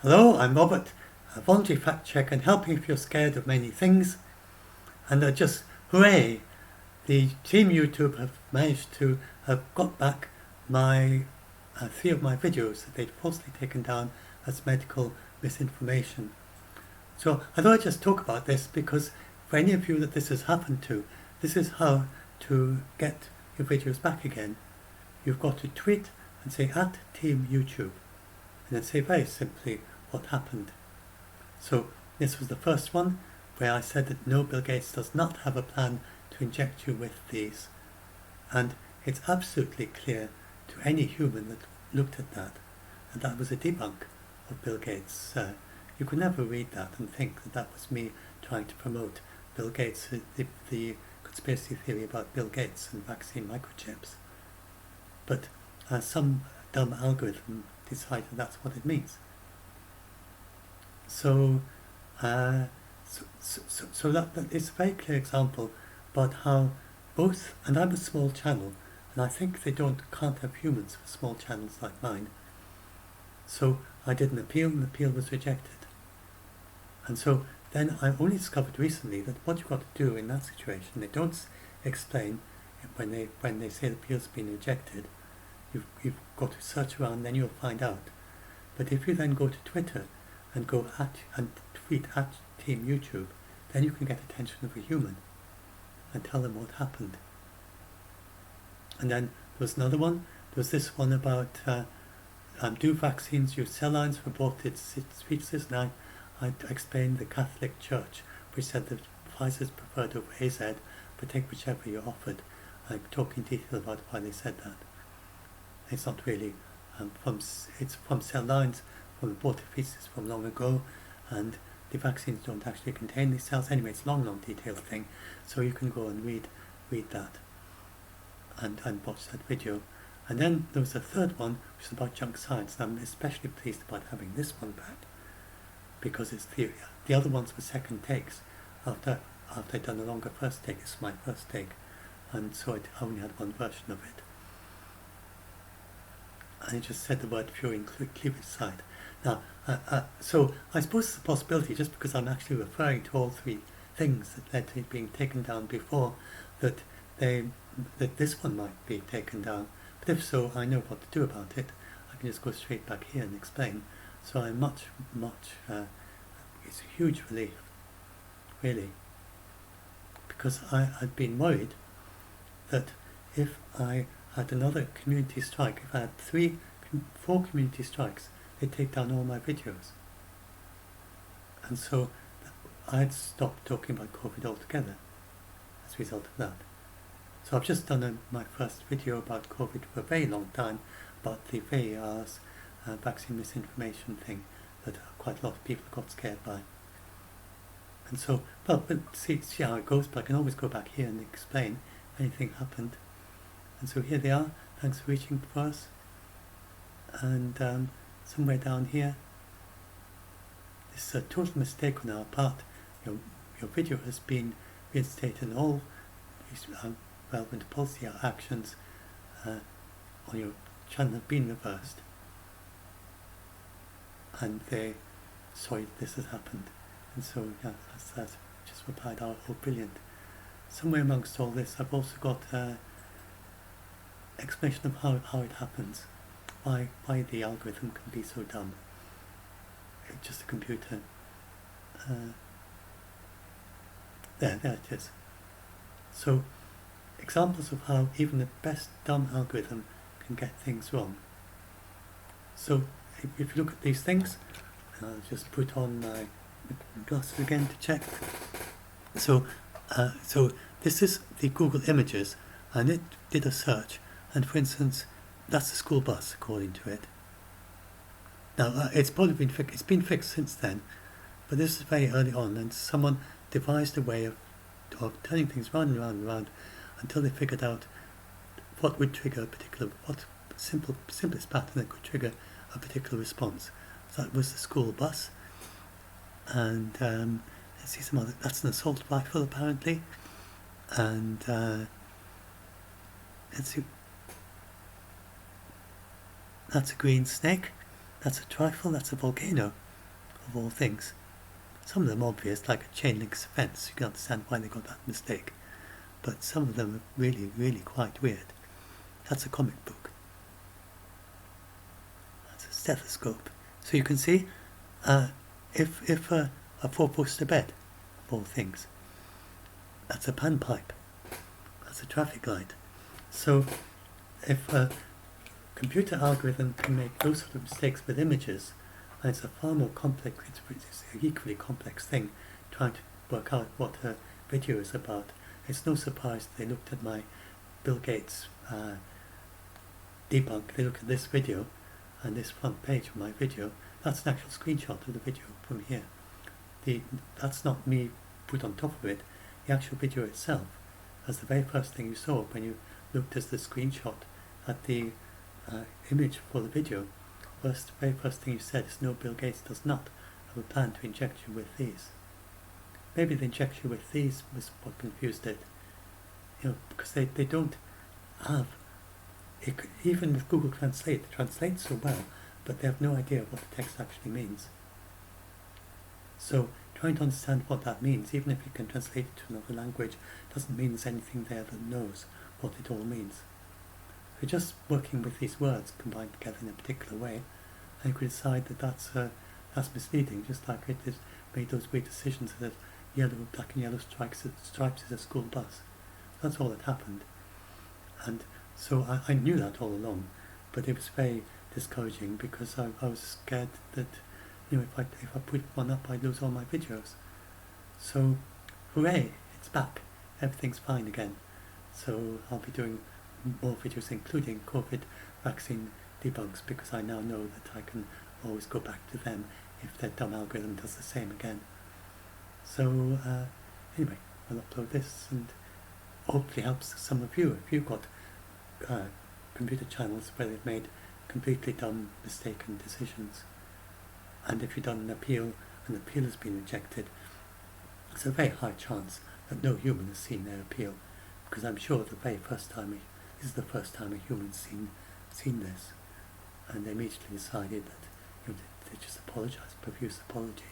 Hello, I'm Robert, a voluntary fact checker and helping if you're scared of many things. And just hooray! The team YouTube have managed to have got back my 3 of my videos that they'd falsely taken down as medical misinformation. So I thought I'd just talk about this because for any of you that this has happened to, this is how to get your videos back again. You've got to tweet and say at Team YouTube and then say very simply what happened. So this was the first one where I said that no, Bill Gates does not have a plan to inject you with these. And it's absolutely clear to any human that looked at that that was a debunk of Bill Gates. You could never read that and think that that was me trying to promote Bill Gates, the conspiracy theory about Bill Gates and vaccine microchips. But some dumb algorithm decided that's what it means. So that is a very clear example about how both, and I'm a small channel, and I think they can't have humans for small channels like mine. So I did an appeal, and the appeal was rejected. And so then I only discovered recently that what you've got to do in that situation, they don't explain when they say the appeal's been rejected. You've got to search around, then you'll find out. But if you then go to Twitter and go at and tweet at Team YouTube, then you can get attention of a human and tell them what happened. And then there was another one. There was this one about do vaccines use cell lines for aborted fetuses? And I explained the Catholic Church, which said that Pfizer's preferred over AZ, but take whichever you're offered. I talk in detail about why they said that. It's not really it's from cell lines from aborted fetuses from long ago, and the vaccines don't actually contain these cells. Anyway, it's a long detailed thing, so you can go and read that and watch that video. And then there was a third one, which is about junk science, and I'm especially pleased about having this one back, because it's the other ones were second takes. After I'd done a longer first take, it's my first take, and so I only had one version of it. And it just said the word furin cleavage site. Now, so I suppose it's a possibility, just because I'm actually referring to all 3 things that led to it being taken down before, that this one might be taken down. But if so, I know what to do about it. I can just go straight back here and explain. So I'm much, it's a huge relief, really, because I'd been worried that if I had another community strike, if I had 4 community strikes, they'd take down all my videos. And so I'd stopped talking about COVID altogether as a result of that. So I've just done my first video about COVID for a very long time, about the VAR's vaccine misinformation thing that quite a lot of people got scared by. And so, but see how it goes, but I can always go back here and explain if anything happened. And so here they are. Thanks for reaching for us. And somewhere down here, this is a total mistake on our part. Your video has been reinstated, and all relevant policy actions on your channel have been reversed. And they're sorry that this has happened. And so yeah, that's just replied, oh brilliant. Somewhere amongst all this, I've also got explanation of how it happens, why the algorithm can be so dumb. It's just a computer. There it is. So examples of how even the best dumb algorithm can get things wrong. So if you look at these things, and I'll just put on my glasses again to check. So this is the Google Images, and it did a search, and for instance, that's a school bus according to it. Now it's probably been fixed since then, but this is very early on, and someone devised a way of turning things round and round and round until they figured out what would trigger a particular, what simplest pattern that could trigger a particular response. So that was the school bus, and let's see some other. That's an assault rifle apparently, and let's see. That's a green snake. That's a trifle. That's a volcano. of all things. Some of them obvious, like a chain link fence, you can understand why they got that mistake. But some of them are really, really quite weird. That's a comic book. That's a stethoscope. So you can see, if a four-poster bed, of all things, that's a panpipe. That's a traffic light. So if a computer algorithm can make those sort of mistakes with images, and it's a far more complex, it's an equally complex thing trying to work out what a video is about. It's no surprise they looked at my Bill Gates debunk. They look at this video and this front page of my video. That's an actual screenshot of the video from here. That's not me put on top of it. The actual video itself, as the very first thing you saw when you looked as the screenshot at the image for the video, the very first thing you said is, no, Bill Gates does not have a plan to inject you with these. Maybe the injection with these was what confused it, because they don't have, even with Google Translate, it translates so well, but they have no idea what the text actually means. So trying to understand what that means, even if you can translate it to another language, doesn't mean there's anything there that knows what it all means. So just working with these words combined together in a particular way, and you could decide that that's misleading, just like it is made those weird decisions that black and yellow stripes is a school bus. That's all that happened. And so I knew that all along, but it was very discouraging because I was scared that if I put one up I'd lose all my videos. So hooray, it's back. Everything's fine again. So I'll be doing more videos including COVID vaccine debunks, because I now know that I can always go back to them if their dumb algorithm does the same again. So anyway, I'll upload this and hopefully helps some of you if you've got computer channels where they've made completely dumb, mistaken decisions. And if you've done an appeal has been rejected, it's a very high chance that no human has seen their appeal, because I'm sure the very first time, this is the first time a human's seen this, and they immediately decided that they just apologise, profuse apology.